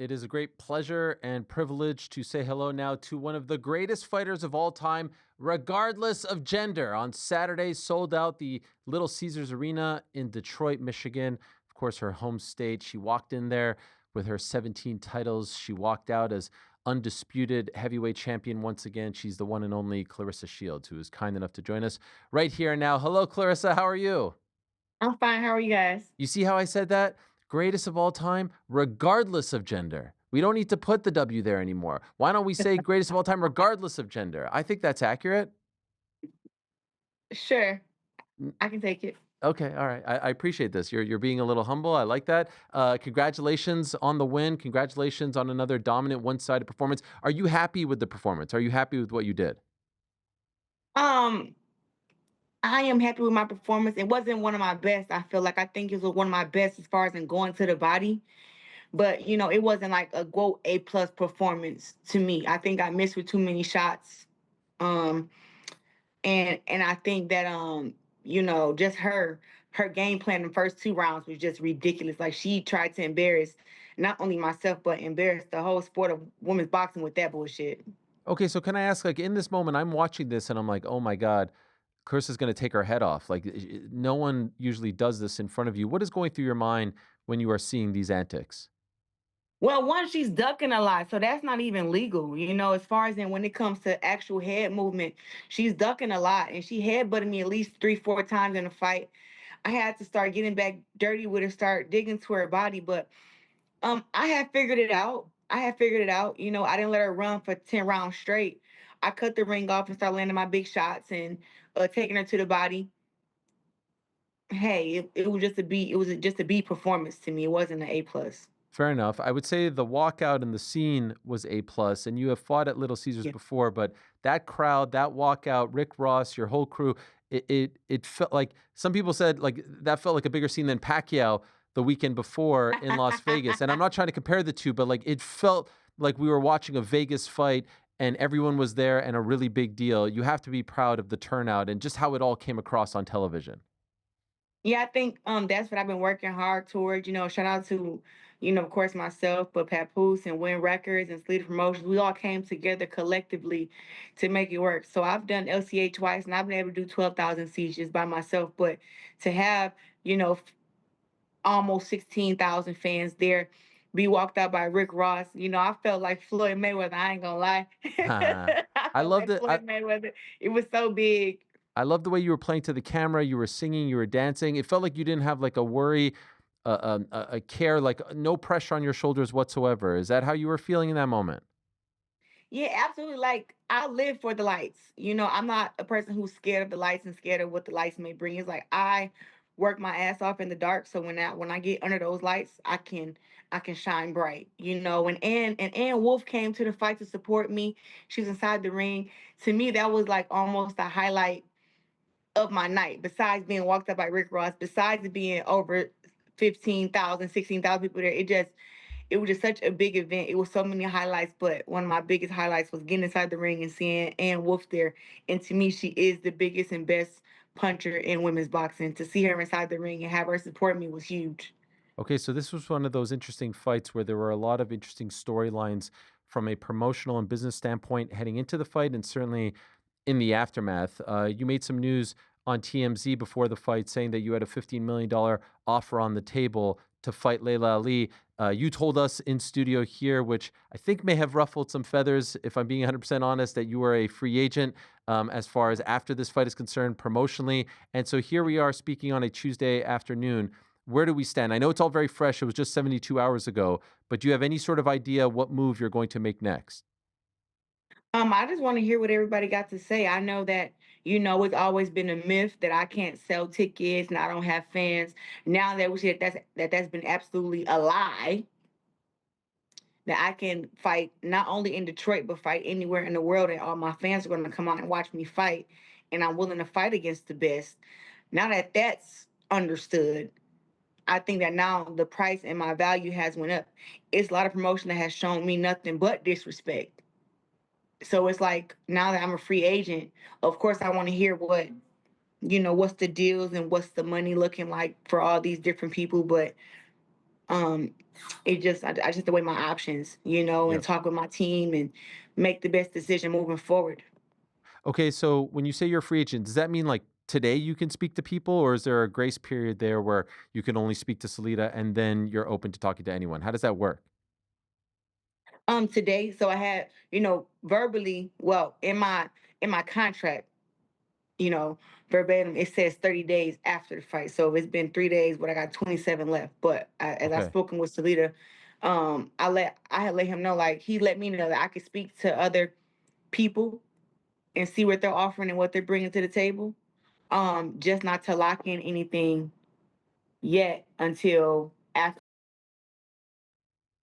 It is a great pleasure and privilege to say hello now to one of the greatest fighters of all time, regardless of gender. On Saturday, sold out the Little Caesars Arena in Detroit, Michigan. Of course, her home state. She walked in there with her 17 titles. She walked out as undisputed heavyweight champion once again. She's the one and only Claressa Shields, who is kind enough to join us right here and now. Hello, Claressa. How are you? I'm fine. How are you guys? You see how I said that? Greatest of all time, regardless of gender. We don't need to put the W there anymore. Why don't we say greatest of all time, regardless of gender? I think that's accurate. Sure, N- I can take it. Okay, all right. I appreciate this. You're being a little humble. I like that. Congratulations on the win. Congratulations on another dominant one-sided performance. Are you happy with the performance? Are you happy with what you did? Um, I am happy with my performance. It wasn't one of my best. I feel like I think it was one of my best as far as in going to the body. But it wasn't like a A+ performance to me. I think I missed with too many shots. Um, and I think that just her game plan in the first 2 rounds was just ridiculous. Like she tried to embarrass not only myself but embarrass the whole sport of women's boxing with that bullshit. Okay, so can I ask, like, in this moment, I'm watching this and I'm like, oh my God, Chris is going to take her head off. Like, no one usually does this in front of you. What is going through your mind when you are seeing these antics? Well, one, she's ducking a lot, so that's not even legal. As far as in when it comes to actual head movement, she's ducking a lot, and she headbutted me at least 3, 4 times in a fight. I had to start getting back dirty with her, start digging to her body, but I have figured it out. I have figured it out. I didn't let her run for 10 rounds straight. I cut the ring off and started landing my big shots and taking her to the body. Hey, it was just a B. It was just a B performance to me. It wasn't an A+. Fair enough. I would say the walkout and the scene was A plus, and you have fought at Little Caesars Yeah. before, but that crowd, that walkout, Rick Ross, your whole crew, it felt like some people said like that felt like a bigger scene than Pacquiao the weekend before in Las Vegas. And I'm not trying to compare the two, but like it felt like we were watching a Vegas fight and everyone was there and a really big deal. You have to be proud of the turnout and just how it all came across on television. Yeah, I think that's what I've been working hard towards. Shout out to, of course, myself, but Papoose and Win Records and Sleater Promotions. We all came together collectively to make it work. So I've done LCA twice and I've been able to do 12,000 sieges by myself. But to have, almost 16,000 fans there, be walked out by Rick Ross, I felt like Floyd Mayweather. I ain't gonna lie. I I felt loved like it. Floyd Mayweather. It was so big. I love the way you were playing to the camera, you were singing, you were dancing. It felt like you didn't have like a worry, a care, like no pressure on your shoulders whatsoever. Is that how you were feeling in that moment? Yeah, absolutely. Like I live for the lights. I'm not a person who's scared of the lights and scared of what the lights may bring. It's like I work my ass off in the dark. So when I get under those lights, I can shine bright. And Ann Wolf came to the fight to support me. She was inside the ring. To me, that was like almost a highlight of my night, besides being walked up by Rick Ross, besides it being over 15,000, 16,000 people there. It was just such a big event. It was so many highlights, but one of my biggest highlights was getting inside the ring and seeing Ann Wolf there. And to me, she is the biggest and best puncher in women's boxing. To see her inside the ring and have her support me was huge. Okay, so this was one of those interesting fights where there were a lot of interesting storylines from a promotional and business standpoint heading into the fight, and certainly in the aftermath. You made some news on TMZ before the fight saying that you had a $15 million offer on the table to fight Laila Ali. You told us in studio here, which I think may have ruffled some feathers, if I'm being 100% honest, that you were a free agent as far as after this fight is concerned promotionally. And so here we are speaking on a Tuesday afternoon. Where do we stand? I know it's all very fresh. It was just 72 hours ago, but do you have any sort of idea what move you're going to make next? I just want to hear what everybody got to say. I know that, it's always been a myth that I can't sell tickets and I don't have fans. Now that we see that's been absolutely a lie, that I can fight not only in Detroit but fight anywhere in the world, and all my fans are going to come out and watch me fight, and I'm willing to fight against the best. Now that that's understood, I think that now the price and my value has went up. It's a lot of promotion that has shown me nothing but disrespect. So it's like now that I'm a free agent, of course I want to hear what's the deals and what's the money looking like for all these different people. But Um, I just to weigh my options, you know, and Yep. talk with my team and make the best decision moving forward. Okay, so when you say you're a free agent, does that mean like today you can speak to people, or is there a grace period there where you can only speak to Salida and then you're open to talking to anyone? How does that work? Today, so I had, verbally, well, in my contract, you know, verbatim, it says 30 days after the fight. So it's been 3 days, but I got 27 left. But as I Okay. spoken with Salida, I had let him know, like, he let me know that I could speak to other people and see what they're offering and what they're bringing to the table. Just not to lock in anything yet until after.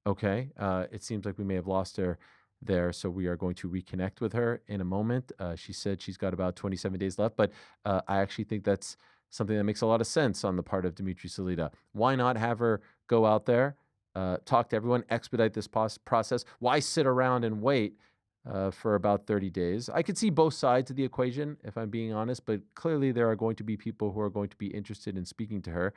Okay. It seems like we may have lost her there, so we are going to reconnect with her in a moment. She said she's got about 27 days left, but I actually think that's something that makes a lot of sense on the part of Dimitri Salida. Why not have her go out there, talk to everyone, expedite this process? Why sit around and wait for about 30 days? I could see both sides of the equation, if I'm being honest, but clearly there are going to be people who are going to be interested in speaking to her.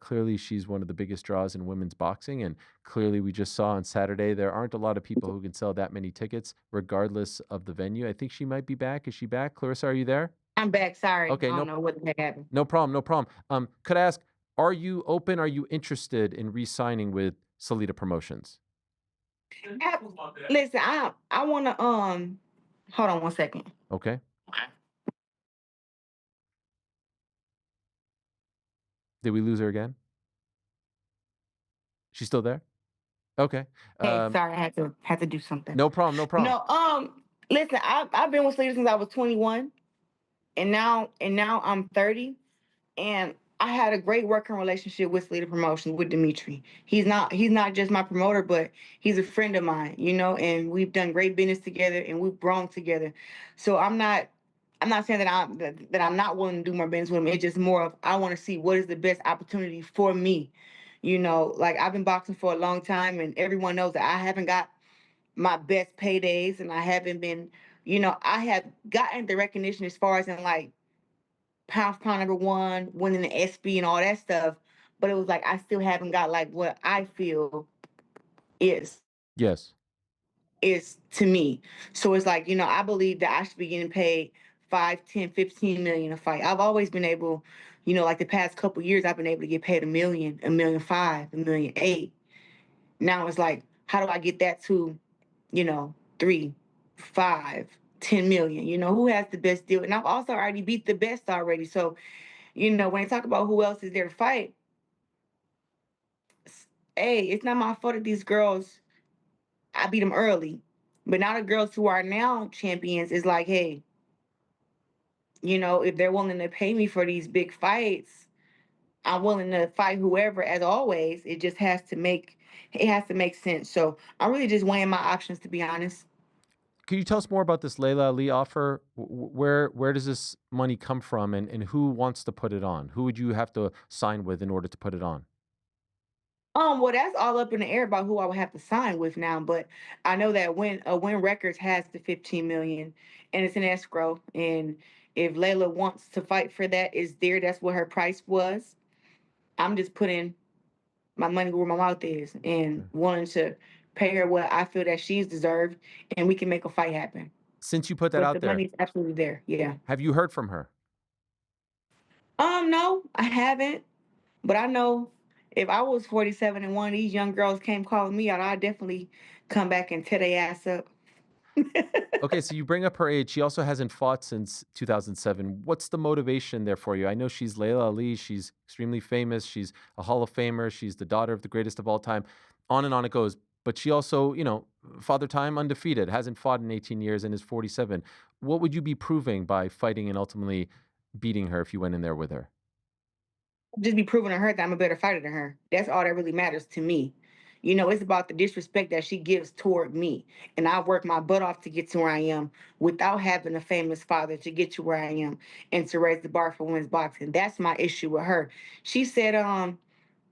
Clearly, she's one of the biggest draws in women's boxing, and clearly, we just saw on Saturday there aren't a lot of people who can sell that many tickets, regardless of the venue. I think she might be back. Is she back? Clarissa, are you there? I'm back. Sorry, Okay, I don't no, know what the heck happened. no problem, no problem. Could I ask, are you open? Are you interested in re-signing with Salida Promotions? Listen, I want to hold on one second. Okay. Did we lose her again? She's still there? Okay. Hey, Um, sorry, I had to do something. no problem, no problem. No, listen, I've been with Sleater since I was 21, and now I'm 30, and I had a great working relationship with Sleater Promotions with Dimitri. He's not just my promoter, but he's a friend of mine, you know, and we've done great business together and we've grown together. So I'm not saying that that I'm not willing to do more business with him. It's just more of I want to see what is the best opportunity for me. You know, like I've been boxing for a long time, and everyone knows that I haven't got my best paydays, and I haven't been, I have gotten the recognition as far as in like pound for pound number one, winning the SB and all that stuff. But it was like I still haven't got like what I feel is Yes. is to me. So it's like, I believe that I should be getting paid 5, 10, 15 million a fight. I've always been able, like the past couple years, I've been able to get paid 1 million, 1,000,005, 1,000,008. Now it's like, how do I get that to, 3, 5, 10 million? Who has the best deal? And I've also already beat the best already. So, when I talk about who else is there to fight, hey, it's not my fault that these girls, I beat them early. But now the girls who are now champions is like, hey, if they're willing to pay me for these big fights, I'm willing to fight whoever. As always, it has to make sense. So I'm really just weighing my options, to be honest. Could you tell us more about this Leila Ali offer? Where does this money come from, and who wants to put it on? Who would you have to sign with in order to put it on? Well, that's all up in the air about who I would have to sign with now. But I know that Win Records has the 15 million, and it's an escrow. And if Layla wants to fight for that, is there? That's what her price was. I'm just putting my money where my mouth is and Okay. wanting to pay her what I feel that she's deserved, and we can make a fight happen. Since you put that But out the there, money's absolutely there. Yeah. have you heard from her? No, I haven't. But I know if I was 47 and one of these young girls came calling me out, I'd definitely come back and tear their ass up. Okay, so you bring up her age. She also hasn't fought since 2007. What's the motivation there for you? I know she's Laila Ali. She's extremely famous. She's a Hall of Famer. She's the daughter of the greatest of all time. On and on it goes. But she also, father time undefeated, hasn't fought in 18 years and is 47. What would you be proving by fighting and ultimately beating her if you went in there with her? Just be proving to her that I'm a better fighter than her. That's all that really matters to me. It's about the disrespect that she gives toward me. And I work my butt off to get to where I am without having a famous father to get to where I am and to raise the bar for women's boxing. That's my issue with her. She said,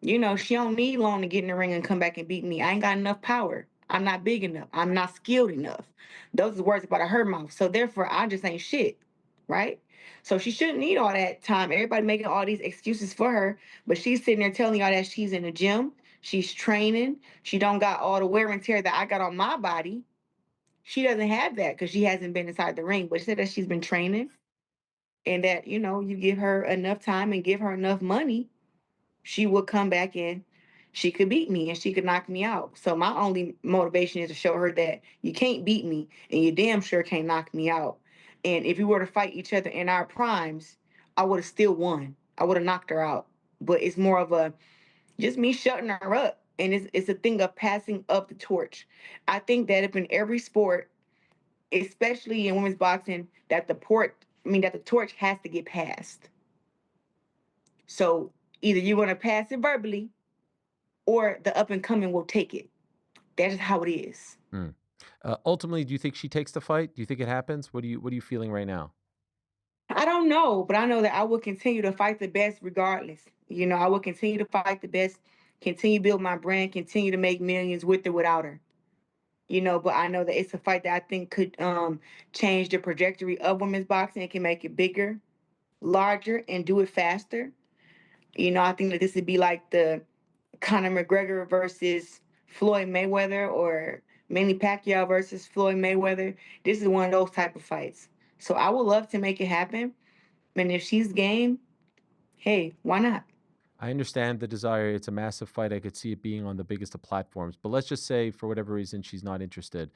she don't need long to get in the ring and come back and beat me. I ain't got enough power. I'm not big enough. I'm not skilled enough. Those are words about her mouth. So therefore, I just ain't shit, right? So she shouldn't need all that time. Everybody making all these excuses for her, but she's sitting there telling y'all that she's in the gym. She's training. She don't got all the wear and tear that I got on my body. She doesn't have that because she hasn't been inside the ring. But she said that she's been training and that, you give her enough time and give her enough money, she would come back in. She could beat me and she could knock me out. So my only motivation is to show her that you can't beat me and you damn sure can't knock me out. And if we were to fight each other in our primes, I would have still won. I would have knocked her out. But it's more of a just me shutting her up. And it's a thing of passing up the torch. I think that if in every sport, especially in women's boxing, that the torch has to get passed. So either you're gonna pass it verbally or the up and coming will take it. That's just how it is. Mm. Ultimately, do you think she takes the fight? Do you think it happens? What are you feeling right now? I don't know, but I know that I will continue to fight the best regardless. I will continue to fight the best, continue to build my brand, continue to make millions with or without her. But I know that it's a fight that I think could change the trajectory of women's boxing. It can make it bigger, larger, and do it faster. I think that this would be like the Conor McGregor versus Floyd Mayweather or Manny Pacquiao versus Floyd Mayweather. This is one of those type of fights. So I would love to make it happen. And if she's game, hey, why not? I understand the desire. It's a massive fight. I could see it being on the biggest of platforms. But let's just say, for whatever reason, she's not interested.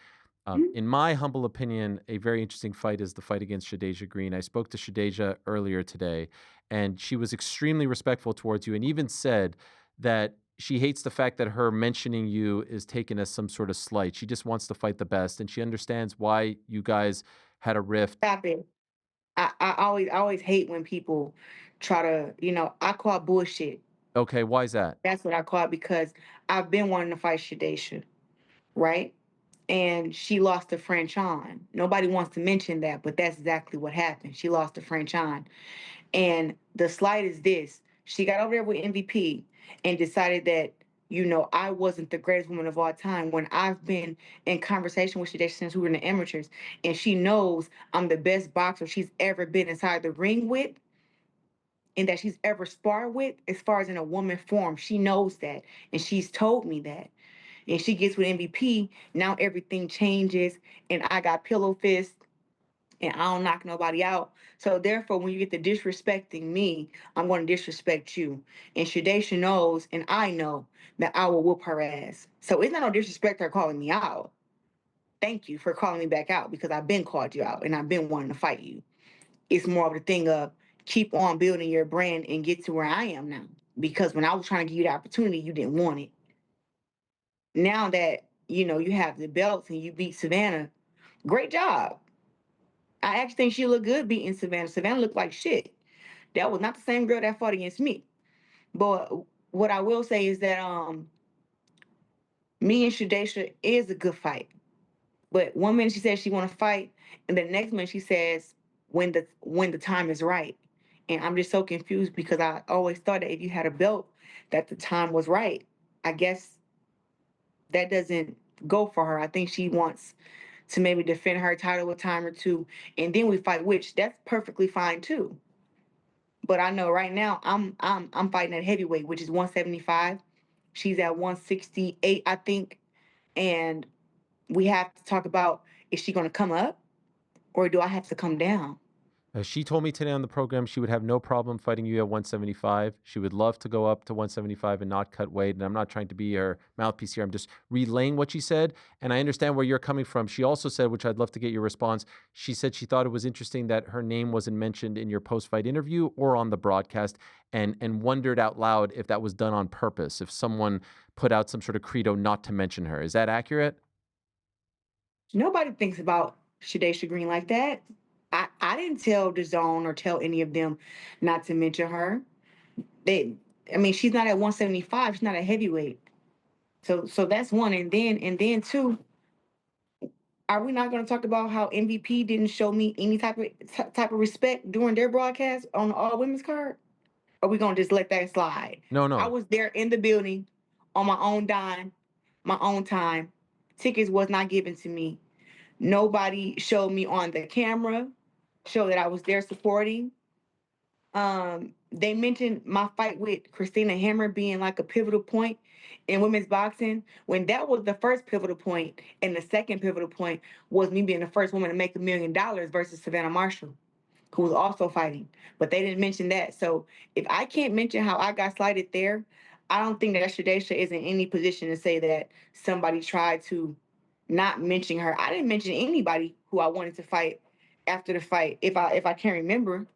Mhm. In my humble opinion, a very interesting fight is the fight against Shadeja Green. I spoke to Shadeja earlier today, and she was extremely respectful towards you and even said that she hates the fact that her mentioning you is taken as some sort of slight. She just wants to fight the best, and she understands why you guys had a rift. Stop it. I always hate when people try to, I call it bullshit. Okay, why is that? That's what I call it because I've been wanting to fight Shadasia, right? And she lost to French on. Nobody wants to mention that, but that's exactly what happened. She lost to French on. And the slight is this: she got over there with MVP and decided that, I wasn't the greatest woman of all time when I've been in conversation with Shadasia since we were in the amateurs. And she knows I'm the best boxer she's ever been inside the ring with and that she's ever sparred with as far as in a woman form. She knows that. And she's told me that. And she gets with MVP. Now everything changes. And I got pillow fist and I don't knock nobody out. So therefore, when you get to disrespecting me, I'm going to disrespect you. And Shadacia knows, and I know that I will whoop her ass. So it's not no disrespect her calling me out. Thank you for calling me back out because I've been called you out and I've been wanting to fight you. It's more of the thing of keep on building your brand and get to where I am now. Because when I was trying to give you the opportunity, you didn't want it. Now that you have the belts and you beat Savannah, great job. I actually think she looked good beating Savannah. Savannah looked like shit. That was not the same girl that fought against me. But what I will say is that me and Shadeja is a good fight. But one minute she says she want to fight, and the next minute she says when the time is right. And I'm just so confused because I always thought that if you had a belt, that the time was right. I guess that doesn't go for her. I think she wants to maybe defend her title a time or two, and then we fight, which that's perfectly fine too. But I know right now I'm fighting at heavyweight, which is 175. She's at 168, I think. And we have to talk about, is she gonna come up or do I have to come down? She told me today on the program she would have no problem fighting you at 175. She would love to go up to 175 and not cut weight. And I'm not trying to be her mouthpiece here. I'm just relaying what she said. And I understand where you're coming from. She also said, which I'd love to get your response, she said she thought it was interesting that her name wasn't mentioned in your post fight interview or on the broadcast and wondered out loud if that was done on purpose, if someone put out some sort of credo not to mention her. Is that accurate? Nobody thinks about Shadeja Green like that. I didn't tell the zone or tell any of them not to mention her. They I mean, she's not at 175, she's not a heavyweight. So that's one. And then two, are we not going to talk about how MVP didn't show me any type of respect during their broadcast on the all women's card? Or are we going to just let that slide? No, I no. was there in the building on my own dime, my own time. Tickets was not given to me. Nobody showed me on the camera, showed that I was there supporting. They mentioned my fight with Christina Hammer being like a pivotal point in women's boxing. When that was the first pivotal point, and the second pivotal point was me being the first woman to make $1 million versus Savannah Marshall, who was also fighting. But they didn't mention that. So if I can't mention how I got slighted there, I don't think that Shadeja is in any position to say that somebody tried to not mention her. I didn't mention anybody who I wanted to fight after the fight. If I can't remember,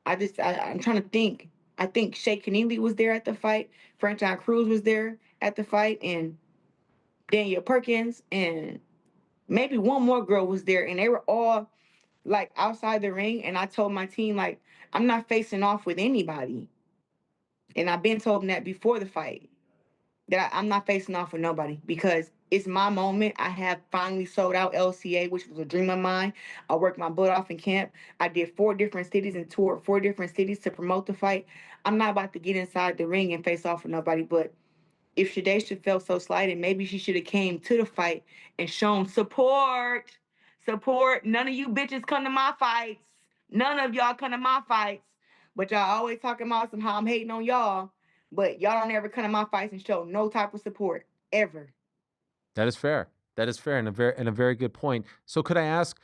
I'm trying to think. I think Shay Keneally was there at the fight. Franchon Cruz was there at the fight, and Danielle Perkins, and maybe one more girl was there, and they were all like outside the ring. And I told my team, like, I'm not facing off with anybody. And I've been told them that before the fight, that I'm not facing off with nobody because it's my moment. I have finally sold out LCA, which was a dream of mine. I worked my butt off in camp. I did 4 different cities and toured 4 different cities to promote the fight. I'm not about to get inside the ring and face off with nobody, but if Shadeja felt so slighted, maybe she should have came to the fight and shown support. Support. None of you bitches come to my fights. None of y'all come to my fights. But y'all always talking about how I'm hating on y'all. But y'all don't ever come to my fights and show no type of support. Ever. That is fair. That is fair, and a very good point. So, could I ask,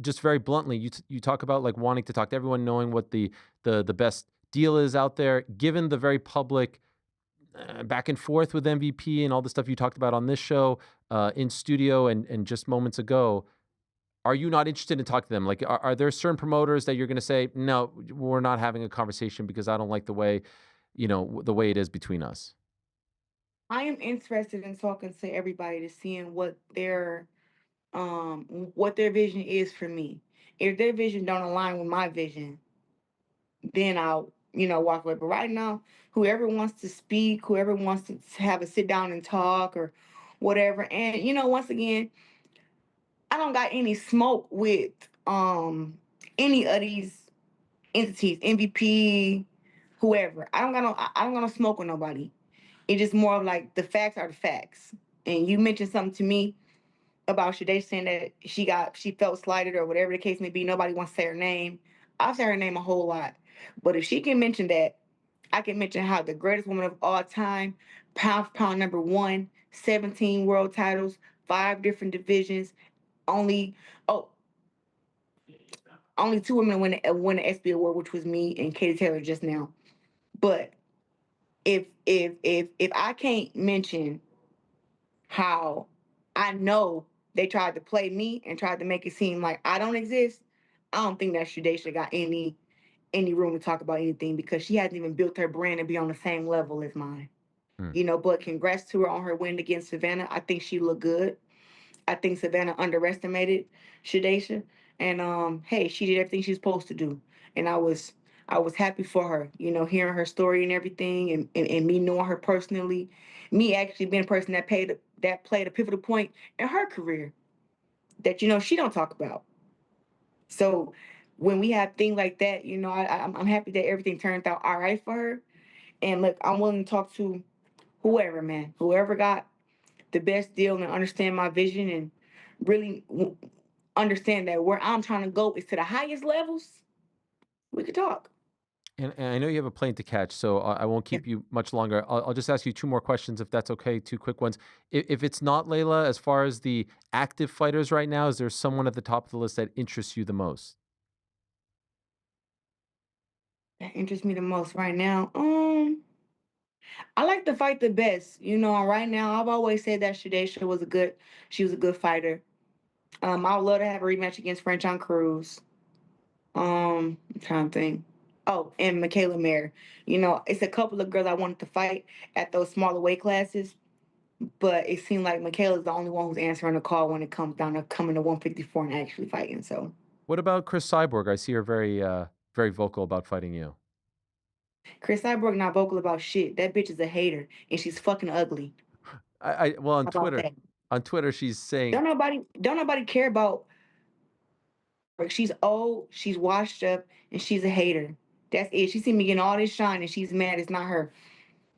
just very bluntly, you talk about like wanting to talk to everyone, knowing what the best deal is out there. Given the very public back and forth with MVP and all the stuff you talked about on this show, in studio, and just moments ago, are you not interested in talking to them? Like, are there certain promoters that you're going to say, no, we're not having a conversation because I don't like the way, the way it is between us? I am interested in talking to everybody to seeing what their vision is for me. If their vision don't align with my vision, then I'll, walk away. But right now, whoever wants to speak, whoever wants to have a sit down and talk or whatever. And once again, I don't got any smoke with any of these entities, MVP, whoever. I don't got no smoke with nobody. It's just more of like the facts are the facts. And you mentioned something to me about Shadeja saying that she felt slighted or whatever the case may be. Nobody wants to say her name. I've said her name a whole lot. But if she can mention that, I can mention how the greatest woman of all time, pound for pound number one, 17 world titles, 5 different divisions, only oh, only 2 women win the SB award, which was me and Katie Taylor just now. But if I can't mention how I know they tried to play me and tried to make it seem like I don't exist, I don't think that Shadeja got any room to talk about anything because she hasn't even built her brand and be on the same level as mine. Hmm. But congrats to her on her win against Savannah. I think she looked good. I think Savannah underestimated Shadeja. And hey, she did everything she's supposed to do. And I was happy for her, hearing her story and everything, and me knowing her personally, me actually being a person that played a pivotal point in her career that she don't talk about. So when we have things like that, I'm happy that everything turned out all right for her. And look, I'm willing to talk to whoever, man, whoever got the best deal and understand my vision and really understand that where I'm trying to go is to the highest levels. We could talk. And I know you have a plane to catch, so I won't Yeah. keep you much longer. I'll just ask you two more questions, if that's okay. Two quick ones. If it's not Layla, as far as the active fighters right now, is there someone at the top of the list that interests you the most? That interests me the most right now. I like to fight the best. Right now I've always said that she was a good fighter. I would love to have a rematch against Franchon Cruz. I'm trying to think. Oh, and Michaela Mayer. It's a couple of girls I wanted to fight at those smaller weight classes, but it seemed like Michaela's the only one who's answering the call when it comes down to coming to 154 and actually fighting. So What about Cris Cyborg? I see her very vocal about fighting you. Cris Cyborg not vocal about shit. That bitch is a hater and she's fucking ugly. Well, How about that? On Twitter, she's saying, Don't nobody care about her. She's old, she's washed up, and she's a hater. That's it. She see me getting all this shine and she's mad it's not her.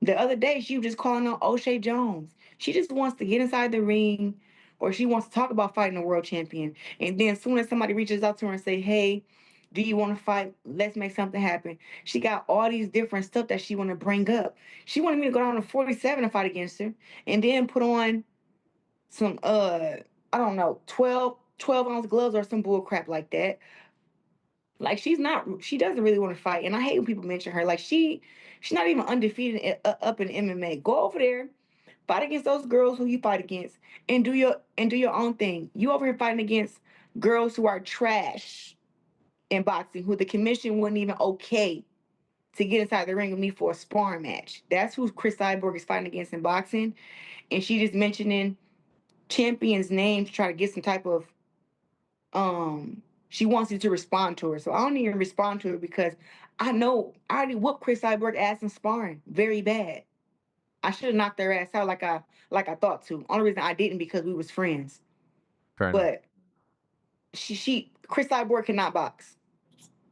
The other day, she was just calling out O'Shea Jones. She just wants to get inside the ring, or she wants to talk about fighting a world champion. And then, as soon as somebody reaches out to her and say, "Hey, Do you want to fight? Let's make something happen. She got all these different stuff that she want to bring up. She wanted me to go down to 47 and fight against her, and then put on some I don't know, 12-ounce gloves or some bull crap like that. Like she doesn't really want to fight. And I hate when people mention her. Like she's not even undefeated up in MMA. Go over there, fight against those girls who you fight against, and do your own thing. You over here fighting against girls who are trash in boxing, who the commission wouldn't even okay to get inside the ring with me for a sparring match. That's who Cris Cyborg is fighting against in boxing. And she just mentioning champions' names to try to get some type of she wants you to respond to her. So I don't even respond to her because I know I already whooped Cris Cyborg ass in sparring very bad. I should have knocked their ass out like I thought to. Only reason I didn't because we was friends. Fair enough. But she Cris Cyborg cannot box.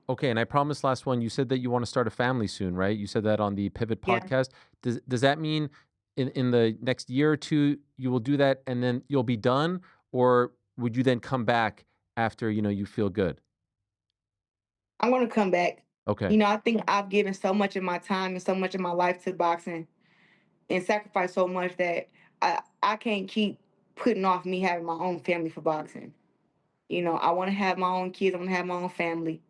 Okay, and I promised last one, you said that you want to start a family soon, right? You said that on the Pivot Yeah. podcast. Does that mean in the next year or two you will do that and then you'll be done? Or would you then come back after, you feel good? I'm gonna come back. Okay. I think I've given so much of my time and so much of my life to boxing and sacrificed so much that I can't keep putting off me having my own family for boxing. I want to have my own kids. I want to have my own family.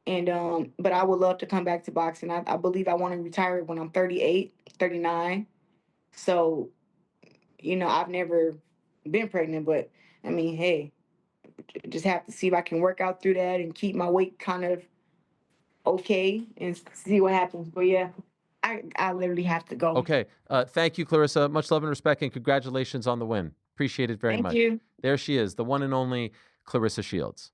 And but I would love to come back to boxing. I believe I want to retire when I'm 38, 39. So, I've never been pregnant, but I mean, hey, just have to see if I can work out through that and keep my weight kind of okay and see what happens. But yeah, I literally have to go. Okay. Thank you, Claressa. Much love and respect, and congratulations on the win. Appreciate it very Thank much. you. There she is, the one and only Claressa Shields.